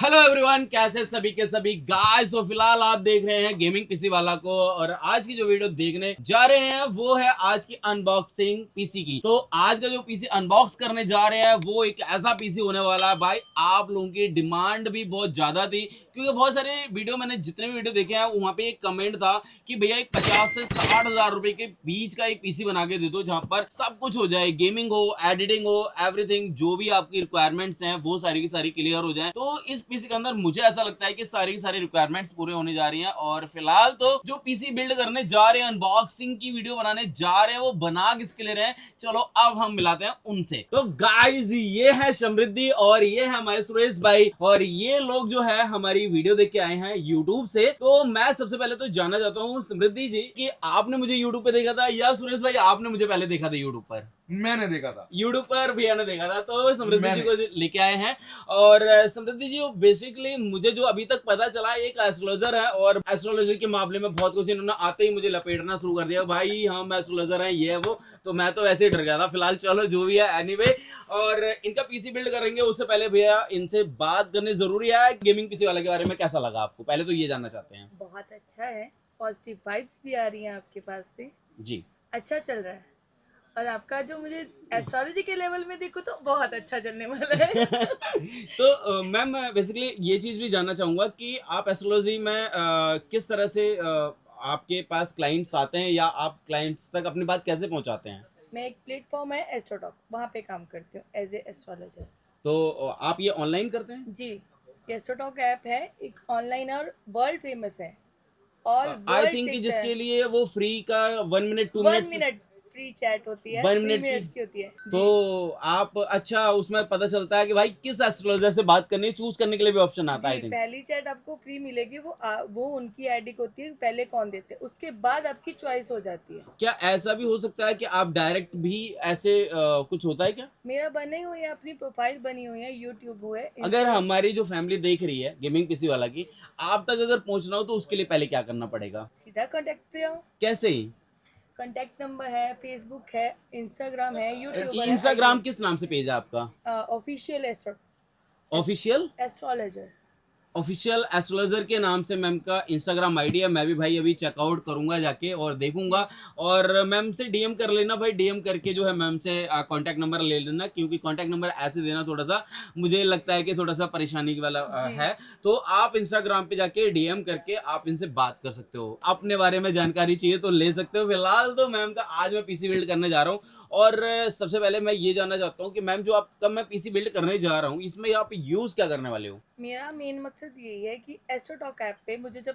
Hello everyone, कैसे सभी के सभी गाइस। तो फिलहाल आप देख रहे हैं गेमिंग पीसी वाला को, और आज की जो वीडियो देखने जा रहे हैं वो है आज की अनबॉक्सिंग पीसी की। तो आज का जो पीसी अनबॉक्स करने जा रहे हैं वो एक ऐसा पीसी होने वाला है भाई, आप लोगों की डिमांड भी बहुत ज्यादा थी, क्योंकि बहुत सारे वीडियो मैंने जितने भी वीडियो देखे हैं वहां पे एक कमेंट था कि भैया एक 50 से 60 हजार रुपए के बीच का एक पीसी बना के दे दो जहां पर सब कुछ हो जाए, गेमिंग हो, एडिटिंग हो, एवरीथिंग, जो भी आपकी रिक्वायरमेंट्स हैं वो सारी की सारी क्लियर हो जाए। तो इस पीसी के अंदर मुझे ऐसा लगता है कि सारी की सारी रिक्वायरमेंट्स पूरे होने जा रही हैं। और फिलहाल तो जो पीसी बिल्ड करने जा रहे हैं, अनबॉक्सिंग की वीडियो बनाने जा रहे हैं, वो बना किसके लिए रहे हैं, चलो अब हम मिलाते हैं उनसे। तो गाइज, ये है समृद्धि और ये है हमारे सुरेश भाई, और ये लोग जो है हमारी वीडियो देख के आए हैं यूट्यूब से। तो मैं सबसे पहले तो जानना चाहता हूँ समृद्धि जी कि आपने मुझे यूट्यूब पे देखा था या सुरेश भाई आपने मुझे पहले देखा था यूट्यूब पर? मैंने देखा था यूट्यूब पर, भैया ने देखा था। तो समृद्धि जी को लेके आए हैं। और समृद्धि जी बेसिकली मुझे जो अभी तक पता चला, एक एस्ट्रोलॉजर है और एस्ट्रोलॉजी के मामले में बहुत कुछ इन्होंने आते ही मुझे लपेटना शुरू कर दिया, भाई हम एस्ट्रोलॉजर हैं ये वो। तो मैं तो वैसे ही डर गया था। फिलहाल चलो जो भी है, एनीवे। और इनका पीसी बिल्ड करेंगे उससे पहले भैया इनसे बात करनी जरूरी है। गेमिंग पीसी वाले के बारे में कैसा लगा आपको, पहले तो ये जानना चाहते हैं। बहुत अच्छा है, पॉजिटिव वाइब्स भी आ रही हैं आपके पास से। जी, अच्छा चल रहा है। और आपका जो मुझे एस्ट्रोलॉजी के लेवल में देखो तो बहुत अच्छा चलने वाला है। तो मैम बेसिकली ये चीज भी जानना चाहूंगा कि आप एस्ट्रोलॉजी में किस तरह से आपके पास क्लाइंट्स आते हैं, या आप क्लाइंट्स तक अपनी बात कैसे पहुंचाते हैं? मैं एक प्लेटफॉर्म है एस्ट्रोटॉक, वहाँ पे काम करती हूँ एज ए एस्ट्रोलॉजर। तो आप ये ऑनलाइन करते हैं? जी, एस्ट्रोटॉक ऐप है, एक ऑनलाइन और वर्ल्ड फेमस है। और आई थिंक कि जिसके लिए वो फ्री का 1 minute 2 1 minute minute free chat होती है, 1 3 मिनट मिनट्स की होती है। तो आप अच्छा उसमें पता चलता है कि भाई किस एस्ट्रोलॉजर से बात करनी है, चूज करने के लिए भी ऑप्शन आता है आई जी, थिंक। पहली चैट आपको फ्री मिलेगी, वो उनकी आईडी होती है, पहले कौन देते हैं, उसके बाद आपकी चॉइस हो जाती है। क्या ऐसा भी हो सकता है कि आप डायरेक्ट भी ऐसे कुछ होता है क्या? मेरा बने हुई है, अपनी प्रोफाइल बनी हुई है, यूट्यूब हुआ है। अगर हमारी जो फैमिली देख रही है गेमिंग पीसी वाला की, आप तक अगर पहुंचना हो तो उसके लिए पहले क्या करना पड़ेगा? सीधा कांटेक्ट पे आओ। कैसे ही? कांटेक्ट नंबर है, फेसबुक है, इंस्टाग्राम है, यूट्यूब है। इंस्टाग्राम किस नाम से पेज है आपका? Official official astrologer. Official astrologer के नाम से मैम का इंस्टाग्राम आईडी है। मैं भी भाई अभी चेकआउट करूंगा जाके और देखूंगा। और मैम से डीएम कर लेना भाई, डीएम करके जो है मैम से कांटेक्ट नंबर ले लेना, क्योंकि कांटेक्ट नंबर ऐसे देना थोड़ा सा मुझे लगता है कि थोड़ा सा परेशानी वाला है। तो आप इंस्टाग्राम पे जाके डीएम करके आप इनसे बात कर सकते हो, अपने बारे में जानकारी चाहिए तो ले सकते हो। फिलहाल तो मैम का आज मैं पीसी बिल्ड करने जा रहा हूँ। और सबसे पहले मैं ये जानना चाहता हूँ कि मैम जो आपका मैं पीसी बिल्ड करने जा रहा हूँ, इसमें आप यूज क्या करने वाले हो? मेरा मेन मकसद यही है कि एस्ट्रोटॉक ऐप पे मुझे जब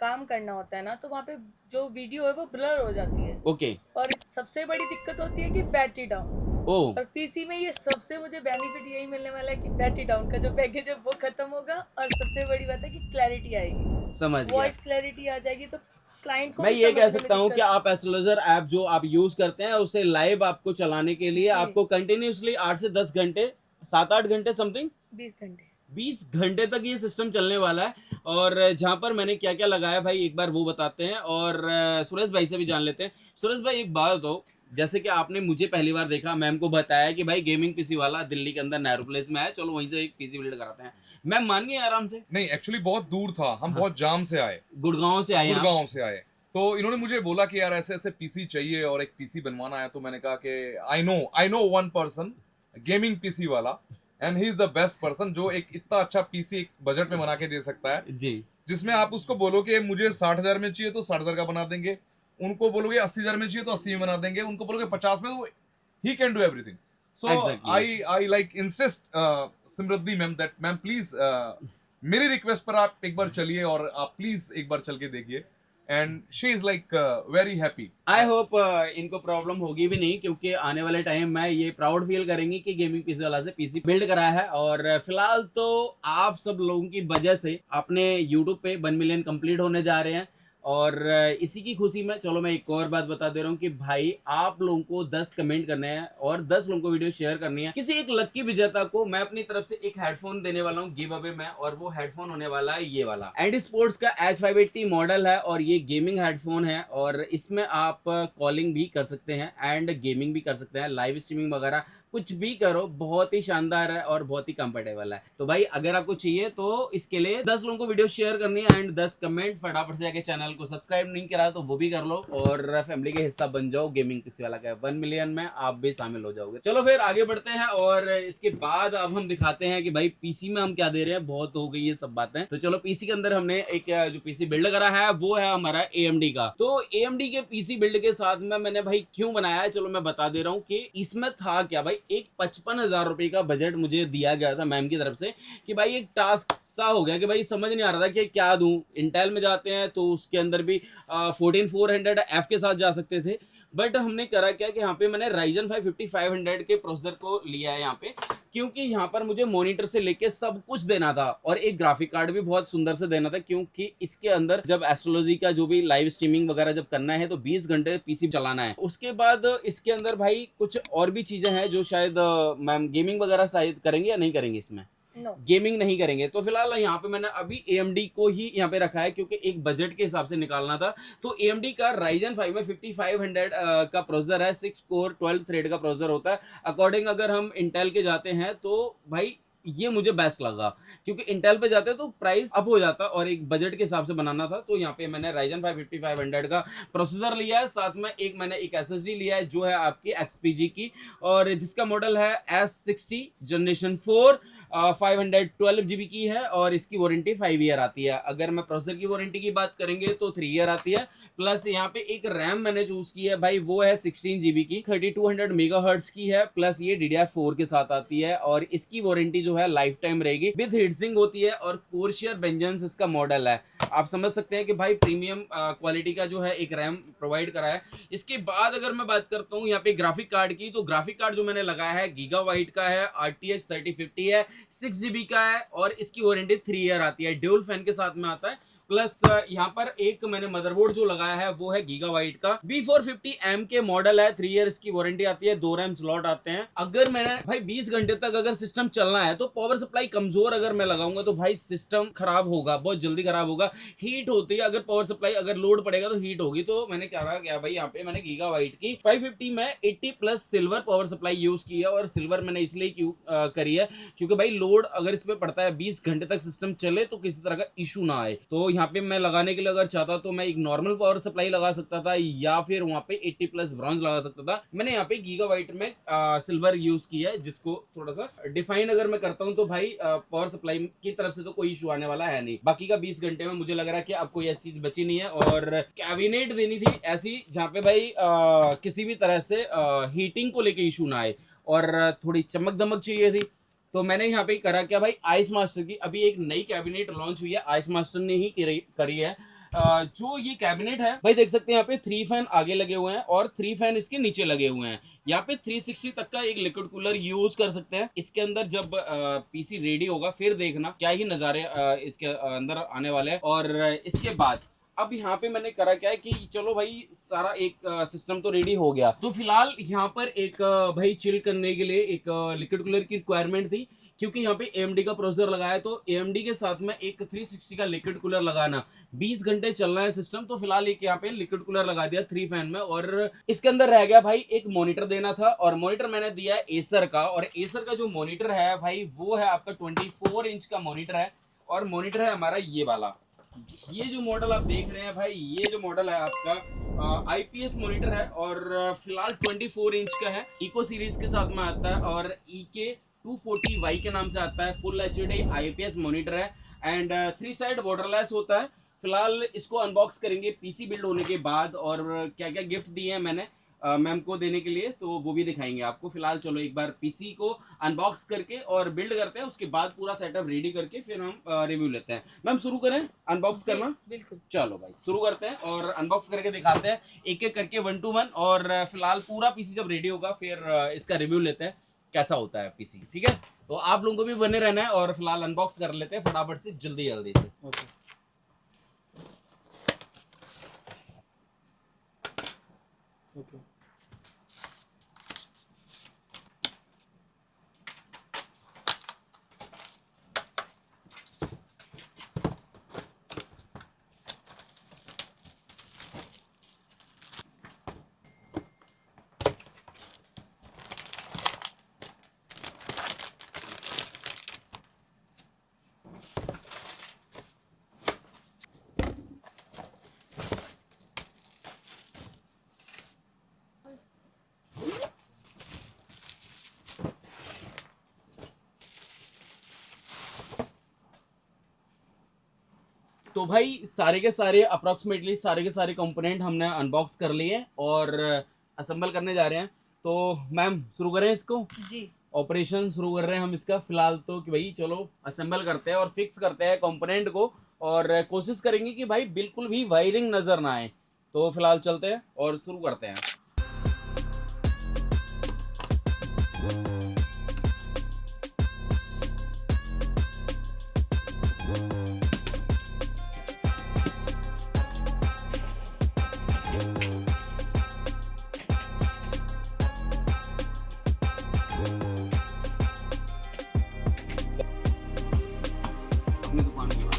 काम करना होता है ना, तो वहाँ पे जो वीडियो है वो ब्लर हो जाती है। ओके। और सबसे बड़ी दिक्कत होती है कि बैटरी डाउन। ओह, और पीसी में ये सबसे मुझे बेनिफिट यही मिलने वाला है कि बैटरी डाउन का जो पैकेज है वो खत्म होगा, और सबसे बड़ी बात है कि क्लैरिटी आएगी, समझ गया। वॉइस क्लैरिटी आ जाएगी, तो क्लाइंट को मैं भी ये कह समझने में सकता हूँ कि दिक्कत। आप एस्ट्रोलॉजर ऐप जो आप यूज करते हैं उसे लाइव आपको चलाने के लिए जी। आपको कंटिन्यूसली 8 से 10 घंटे, 7-8 घंटे समथिंग 20 घंटे 20 घंटे तक ये सिस्टम चलने वाला है। और जहां पर मैंने क्या क्या लगाया भाई एक बार वो बताते हैं, और सुरेश भाई से भी जान लेते हैं। सुरेश भाई एक बात हो, जैसे कि आपने मुझे पहली बार देखा, मैम को बताया कि भाई गेमिंग पीसी वाला दिल्ली के अंदर नेहरू प्लेस में है, चलो वहीं से एक पीसी बिल्ड कराते हैं। मैम मान गए आराम से? नहीं, एक्चुअली बहुत दूर था, हम बहुत जाम से आए, गुड़गांव से आए आप? गुड़गांव से आए। तो इन्होंने मुझे बोला कि यार ऐसे ऐसे पीसी चाहिए और एक पीसी बनवाना है। तो मैंने कहा कि I know one person, gaming PC वाला, and he is the best person जो एक इतना अच्छा पीसी एक बजट में बना के दे सकता है, जी। जिसमें आप उसको बोलो कि मुझे 60,000 में चाहिए तो 60,000 का बना देंगे, उनको बोलोगे 80,000 में चाहिए तो 80 में बना देंगे, उनको बोलोगे 50 में, तो he can do everything. So Exactly. I like insist Samriddhi ma'am that ma'am please मेरी रिक्वेस्ट पर आप एक बार चलिए और आप प्लीज एक बार चल के देखिए, and she is like very happy. I hope इनको प्रॉब्लम होगी भी नहीं, क्योंकि आने वाले टाइम में ये प्राउड फील करेंगी कि गेमिंग पीसी वाला से पीसी बिल्ड कराया है। और फिलहाल तो आप सब लोगों की वजह से अपने यूट्यूब पे 1 मिलियन कंप्लीट होने जा रहे हैं। और इसी की खुशी में चलो मैं एक और बात बता दे रहा हूँ कि भाई आप लोगों को 10 कमेंट करने हैं और 10 लोगों को वीडियो शेयर करनी है। किसी एक लक्की विजेता को मैं अपनी तरफ से एक हेडफोन देने वाला हूँ गिव अवे में, और वो हेडफोन होने वाला है ये वाला एंडी स्पोर्ट्स का H580 मॉडल है। और ये गेमिंग हेडफोन है, और इसमें आप कॉलिंग भी कर सकते हैं एंड गेमिंग भी कर सकते हैं, लाइव स्ट्रीमिंग वगैरह कुछ भी करो, बहुत ही शानदार है और बहुत ही कंफर्टेबल है। तो भाई अगर आपको चाहिए तो इसके लिए 10 लोगों को वीडियो शेयर करनी है एंड 10 कमेंट, फटाफट से जाके चैनल को सब्सक्राइब नहीं करा तो वो भी कर लो और फैमिली के हिस्सा बन जाओ। गेमिंग पीसी वाला का 1 मिलियन में आप भी शामिल हो जाओगे। चलो फिर आगे बढ़ते हैं और इसके बाद अब हम दिखाते हैं कि भाई पीसी में हम क्या दे रहे हैं। बहुत हो गई ये सब बातें, तो चलो पीसी के अंदर हमने एक जो पीसी बिल्ड करा है वो है हमारा AMD का। तो AMD के पीसी बिल्ड के साथ में मैंने भाई क्यों बनाया है, चलो मैं बता दे रहा हूँ कि इसमें था क्या। भाई एक 55,000 रुपए का बजट मुझे दिया गया था मैम की तरफ से कि भाई एक टास्क सा हो गया कि भाई समझ नहीं आ रहा था कि क्या दूं। इंटेल में जाते हैं तो उसके अंदर भी 14400F के साथ जा सकते थे, बट हमने करा क्या कि यहाँ पे मैंने Ryzen 5 5500 के प्रोसेसर को लिया है यहाँ पे, क्योंकि यहाँ पर मुझे मॉनिटर से लेके सब कुछ देना था और एक ग्राफिक कार्ड भी बहुत सुंदर से देना था, क्योंकि इसके अंदर जब एस्ट्रोलॉजी का जो भी लाइव स्ट्रीमिंग वगैरह जब करना है तो 20 घंटे पीसी चलाना है। उसके बाद इसके अंदर भाई कुछ और भी चीजें हैं जो शायद मैम गेमिंग वगैरह शायद करेंगे या नहीं करेंगे, इसमें गेमिंग नहीं करेंगे। तो फिलहाल यहाँ पे मैंने अभी AMD को ही यहाँ पे रखा है क्योंकि एक बजट के हिसाब से निकालना था। तो AMD का Ryzen 5 में 5500 का प्रोसेसर है, 6 कोर 12 थ्रेड का प्रोसेसर होता है। अकॉर्डिंग अगर हम इंटेल के जाते हैं तो भाई ये मुझे बेस्ट लगा, क्योंकि इंटेल पे जाते तो प्राइस अप हो जाता और एक बजट के हिसाब से बनाना था। तो यहाँ पे मैंने Ryzen 5 5500 का प्रोसेसर लिया है, साथ में मैंने एक SSD लिया है जो है आपकी XPG की, और जिसका मॉडल है S60 जनरेशन 4 512 GB की है और इसकी वारंटी 5 ईयर आती है। अगर मैं प्रोसेसर की वारंटी की बात करेंगे तो 3 ईयर आती है। प्लस यहाँ पे एक रैम मैंने चूज की है भाई, वो है 16 GB की 3200 मेगाहर्ट्ज की है, प्लस ये DDR4 के साथ आती है और इसकी वारंटी जो है लाइफ टाइम रहेगी, विद हीटसिंक होती है और कोर्शियर वेंजेंस इसका मॉडल है। आप समझ सकते हैं कि भाई प्रीमियम क्वालिटी का जो है एक रैम प्रोवाइड करा है। इसके बाद अगर मैं बात करता हूँ यहाँ पे ग्राफिक कार्ड की, तो ग्राफिक कार्ड जो मैंने लगाया है गीगाबाइट का है, RTX 3050 है, 6 GB का है और इसकी वारंटी 3 ईयर आती है, ड्यूल फैन के साथ में आता है। प्लस यहाँ पर एक मैंने मदरबोर्ड जो लगाया है वो है गीगाबाइट का B450M के मॉडल है, 3 ईयर्स की वारंटी आती है, 2 रैम स्लॉट आते हैं। अगर मैंने भाई 20 घंटे तक अगर सिस्टम चलना है तो पावर सप्लाई कमजोर अगर मैं लगाऊंगा तो भाई सिस्टम खराब होगा, बहुत जल्दी खराब होगा, हीट होती है। अगर पावर सप्लाई अगर लोड पड़ेगा तो हीट होगी। तो मैंने क्या रहा भाई यहाँ पे मैंने गीगाबाइट की 550 में 80 plus silver power supply use की है, और सिल्वर मैंने इसलिए क्यों करी है क्योंकि भाई लोड अगर इस पे पड़ता है 20 घंटे तक सिस्टम चले तो किसी तरह का इशू ना आए। तो यहाँ पे मैं लगाने के लिए अगर चाहता तो मैं एक नॉर्मल पावर सप्लाई लगा सकता था या फिर वहां पे 80 प्लस ब्रॉन्ज लगा सकता था। मैंने यहाँ पे गीगाबाइट में सिल्वर यूज किया है, जिसको थोड़ा सा डिफाइन अगर मैं करता हूँ तो भाई पावर सप्लाई की तरफ से तो कोई इशू आने वाला है नहीं। बाकी का 20 घंटे में मुझे लग रहा है कि अब कोई ऐसी चीज बची नहीं है। और कैबिनेट देनी थी ऐसी जहाँ पे भाई किसी भी तरह से हीटिंग को लेके इशू ना आए और थोड़ी चमक दमक चाहिए थी। तो मैंने यहाँ पे करा क्या भाई, आइस मास्टर की अभी एक नई कैबिनेट लॉन्च हुई है, आइस मास्टर ने ही करी है। जो ये कैबिनेट है भाई देख सकते हैं यहाँ पे 3 फैन आगे लगे हुए हैं और 3 फैन इसके नीचे लगे हुए हैं। यहाँ पे 360 तक का एक लिक्विड कूलर यूज कर सकते हैं। इसके अंदर जब पीसी रेडी होगा फिर देखना क्या ही नजारे इसके अंदर आने वाले हैं। और इसके बाद अब यहाँ पे मैंने करा क्या है कि चलो भाई सारा एक सिस्टम तो रेडी हो गया, तो फिलहाल यहाँ पर एक भाई चिल करने के लिए एक लिक्विड कूलर की रिक्वायरमेंट थी, क्योंकि यहाँ पे AMD का प्रोसेसर लगाया है। तो AMD के साथ में एक 360 का लिक्विड कूलर लगाना, 20 घंटे चलना है सिस्टम, तो फिलहाल एक यहाँ पे लिक्विड कूलर लगा दिया 3 फैन में। और इसके अंदर रह गया भाई एक मॉनिटर देना था, और मॉनिटर मैंने दिया है एसर का, और एसर का जो मॉनिटर है भाई वो है आपका 24 इंच का मॉनिटर है, और मॉनिटर है हमारा ये वाला। ये जो मॉडल आप देख रहे हैं भाई, ये जो मॉडल है आपका IPS मॉनिटर है और फिलहाल 24 इंच का है, इको सीरीज के साथ में आता है और EK240Y के नाम से आता है। फुल HD IPS मॉनिटर है एंड 3 साइड बॉर्डरलेस होता है। फिलहाल इसको अनबॉक्स करेंगे पीसी बिल्ड होने के बाद, और क्या क्या गिफ्ट दिए हैं मैंने मैम को देने के लिए तो वो भी दिखाएंगे आपको। फिलहाल चलो एक बार पीसी को अनबॉक्स करके और बिल्ड करते हैं, उसके बाद पूरा सेटअप रेडी करके फिर हम रिव्यू लेते हैं। मैम शुरू करें अनबॉक्स करना? बिल्कुल, चलो भाई शुरू करते हैं और अनबॉक्स करके दिखाते हैं एक एक करके 1 to 1। और फिलहाल पूरा पीसी जब रेडी होगा फिर इसका रिव्यू लेते हैं कैसा होता है पीसी, ठीक है? तो आप लोगों को भी बने रहना है और फिलहाल अनबॉक्स कर लेते हैं फटाफट से, जल्दी जल्दी से। ओके ओके तो भाई सारे के सारे अप्रोक्सीमेटली सारे के सारे कंपोनेंट हमने अनबॉक्स कर लिए हैं और असेंबल करने जा रहे हैं। तो मैम शुरू करें इसको, जी ऑपरेशन शुरू कर रहे हैं हम इसका फिलहाल तो, कि भाई चलो असेंबल करते हैं और फिक्स करते हैं कंपोनेंट को, और कोशिश करेंगे कि भाई बिल्कुल भी वायरिंग नजर ना आए। तो फिलहाल चलते हैं और शुरू करते हैं। अपनी दुकान की बात।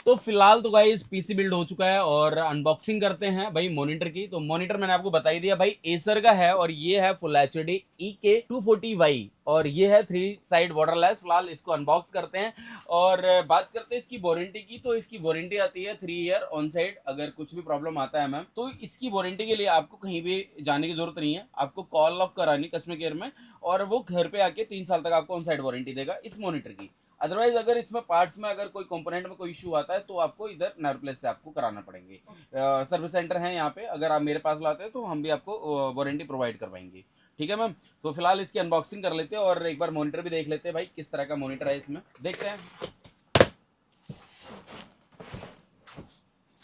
तो फिलहाल तो गाइस पीसी बिल्ड हो चुका है और अनबॉक्सिंग करते हैं भाई मॉनिटर की। तो मॉनिटर मैंने आपको बता ही दिया भाई, एसर का है और ये है फुल एचडी EK240Y और ये है 3 साइड वाटरलेस। फिलहाल इसको अनबॉक्स करते हैं और बात करते हैं इसकी वारंटी की। तो इसकी वारंटी आती है 3 ईयर ऑन साइड। अगर कुछ भी प्रॉब्लम आता है मैम तो इसकी वारंटी के लिए आपको कहीं भी जाने की जरूरत नहीं है, आपको कॉल लॉक करानी कस्टमर केयर में और वो घर पे आके 3 साल तक आपको ऑन साइड वारंटी देगा इस मॉनिटर की। अदरवाइज अगर इसमें पार्ट्स में अगर कोई कंपोनेंट में कोई इशू आता है तो आपको इधर नायरोप्लेस से आपको कराना पड़ेंगे। सर्विस सेंटर है यहाँ पे, अगर आप मेरे पास लाते हैं तो हम भी आपको वारंटी प्रोवाइड करवाएंगे। ठीक है मैम। तो फिलहाल इसकी अनबॉक्सिंग कर लेते हैं और एक बार मॉनिटर भी देख लेते हैं भाई किस तरह का मॉनिटर है इसमें, देखते हैं।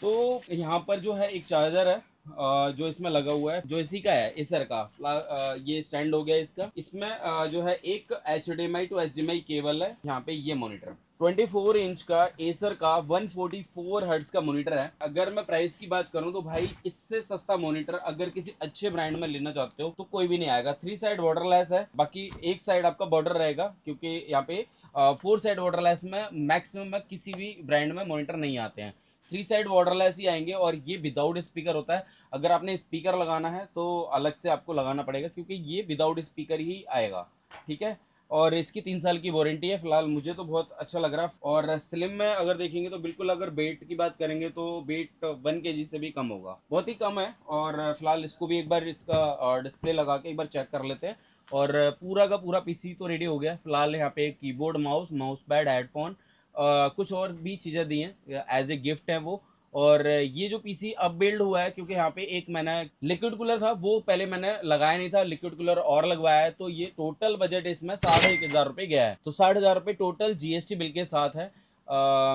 तो यहाँ पर जो है एक चार्जर है जो इसमें लगा हुआ है, जो इसी का है एसर का। ये स्टैंड हो गया इसका। इसमें जो है एक HDMI टू HDMI केबल है। यहाँ पे ये मॉनिटर 24 इंच का एसर का 144 हर्ट्ज का मॉनिटर है। अगर मैं प्राइस की बात करूं तो भाई इससे सस्ता मॉनिटर अगर किसी अच्छे ब्रांड में लेना चाहते हो तो कोई भी नहीं आएगा। 3 साइड वाटरलेस है, बाकी एक साइड आपका बॉर्डर रहेगा क्योंकि यहाँ पे 4 साइड वाटरलेस में मैक्सिमम में किसी भी ब्रांड में मॉनिटर नहीं आते हैं। 3 साइड वाटरलेस ही आएंगे और ये विदाउट स्पीकर होता है। अगर आपने स्पीकर लगाना है तो अलग से आपको लगाना पड़ेगा क्योंकि ये विदाउट स्पीकर ही आएगा। ठीक है। और इसकी 3 साल की वारंटी है। फिलहाल मुझे तो बहुत अच्छा लग रहा है। और स्लिम में अगर देखेंगे तो बिल्कुल, अगर वेट की बात करेंगे तो वेट 1 kg से भी कम होगा, बहुत ही कम है। और फिलहाल इसको भी एक बार इसका डिस्प्ले लगा के एक बार चेक कर लेते हैं। और पूरा का पूरा पीसी तो रेडी हो गया। फिलहाल यहाँ पे कीबोर्ड, माउस पैड, हेडफोन, कुछ और भी चीज़ें दी हैं एज ए गिफ्ट है वो। और ये जो पीसी अब बिल्ड हुआ है क्योंकि यहाँ पे एक मैंने लिक्विड कूलर था वो पहले मैंने लगाया नहीं था, लिक्विड कूलर और लगवाया है। तो ये टोटल बजट इसमें 1,500 रुपये गया है। तो 60,000 रुपये टोटल GST बिल के साथ है।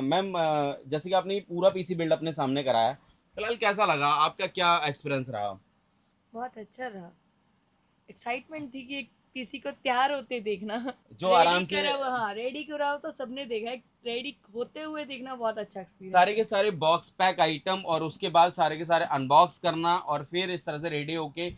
मैम जैसे कि आपने पूरा पीसी बिल्ड अपने सामने कराया, फिलहाल कैसा लगा, आपका क्या एक्सपीरियंस रहा? बहुत अच्छा रहा। एक्साइटमेंट थी कि एक पीसी को तैयार होते देखना, जो आराम से हाँ रेडी करा हो तो सबने देखा है, रेडी होते हुए देखना बहुत अच्छा एक्सपीरियंस। सारे के सारे बॉक्स पैक आइटम और उसके बाद सारे के सारे अनबॉक्स करना और फिर इस तरह से रेडी होके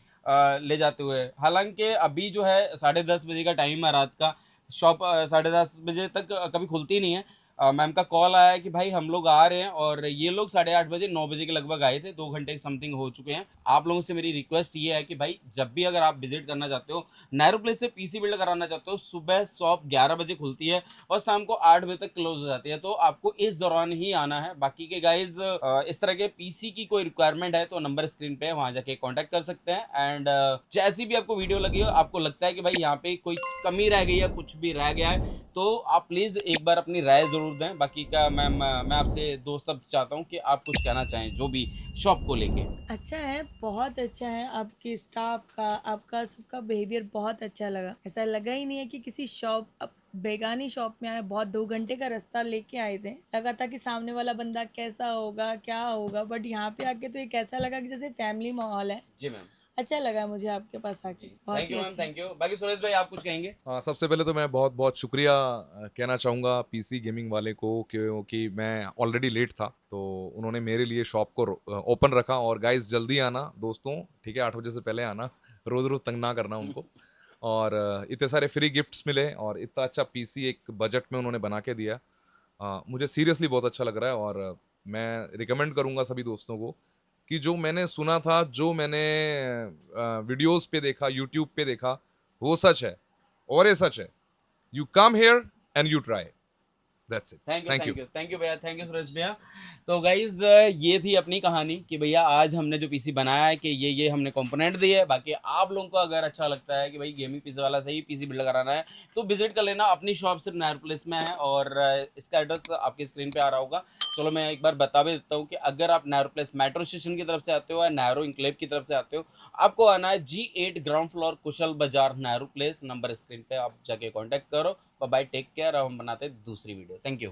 ले जाते हुए। हालांकि अभी जो है 10:30 बजे का टाइम है रात का, शॉप 10:30 बजे तक कभी खुलती नहीं है। मैम का कॉल आया कि भाई हम लोग आ रहे हैं और ये लोग 8:30 बजे 9 बजे के लगभग आए थे, 2 घंटे समथिंग हो चुके हैं। आप लोगों से मेरी रिक्वेस्ट ये है कि भाई जब भी अगर आप विजिट करना चाहते हो, नायरोप्लेस से पीसी बिल्ड कराना चाहते हो, सुबह शॉप 11 बजे खुलती है और शाम को 8 बजे तक क्लोज हो जाती है। तो आपको इस दौरान ही आना है। बाकी के गाइज इस तरह के पीसी की कोई रिक्वायरमेंट है तो नंबर स्क्रीन पे है, वहां जाके कॉन्टेक्ट कर सकते हैं। एंड जैसी भी आपको वीडियो लगी हो, आपको लगता है कि भाई यहाँ पे कोई कमी रह गई है, कुछ भी रह गया है, तो आप प्लीज एक बार अपनी राय जरूर दें। बाकी का मैं आपसे 2 शब्द चाहता हूँ कि आप कुछ कहना चाहें जो भी शॉप को लेके। अच्छा है, बहुत अच्छा है। आपके स्टाफ का, आपका सबका बिहेवियर बहुत अच्छा लगा। ऐसा लगा ही नहीं है कि किसी शॉप बेगानी शॉप में आए। बहुत 2 घंटे का रास्ता लेके आए थे, लगा था कि सामने वाला बंदा कैसा होगा, क्या होगा, बट यहाँ पे आके तो एक ऐसा लगा कि जैसे फैमिली माहौल है। जी मैम, अच्छा लगा मुझे आपके पास आके। Thank you ma'am, thank you. बाकी सुरेश भाई आप कुछ कहेंगे? हाँ, सबसे पहले तो मैं बहुत बहुत शुक्रिया कहना चाहूँगा पीसी गेमिंग वाले को, क्योंकि मैं ऑलरेडी लेट था तो उन्होंने मेरे लिए शॉप को ओपन रखा। और गाइस जल्दी आना दोस्तों, ठीक है, 8 बजे से पहले आना, रोज़ रोज़ तंग ना करना उनको। और इतने सारे फ्री गिफ्ट्स मिले और इतना अच्छा पीसी एक बजट में उन्होंने बना के दिया। मुझे सीरियसली बहुत अच्छा लग रहा है। और मैं रिकमेंड करूँगा सभी दोस्तों को कि जो मैंने सुना था, जो मैंने वीडियोस पे देखा, यूट्यूब पे देखा, वो सच है। और ये सच है, you come here and you try, that's it. Thank you भैया, थैंक यू सुरेश भैया। तो गाइज ये थी अपनी कहानी कि भैया आज हमने जो पीसी बनाया है कि ये हमने कंपोनेंट दिए है। बाकी आप लोगों को अगर अच्छा लगता है कि भाई गेमिंग पीसी वाला सही पीसी बिल्ड कराना है तो विजिट कर लेना। अपनी शॉप सिर्फ नायर प्लेस में है और इसका एड्रेस आपकी स्क्रीन पे आ रहा होगा। चलो मैं एक बार बता भी देता हूँ कि अगर आप नायर प्लेस मेट्रो स्टेशन की तरफ से आते हो या नायरो इंक्लेव की तरफ से आते हो, आपको आना है G8 ग्राउंड फ्लोर कुशल बाजार नायरो प्लेस। नंबर स्क्रीन पे आप जाके कॉन्टैक्ट करो। Bye, take care. अब हम बनाते हैं दूसरी वीडियो। Thank you.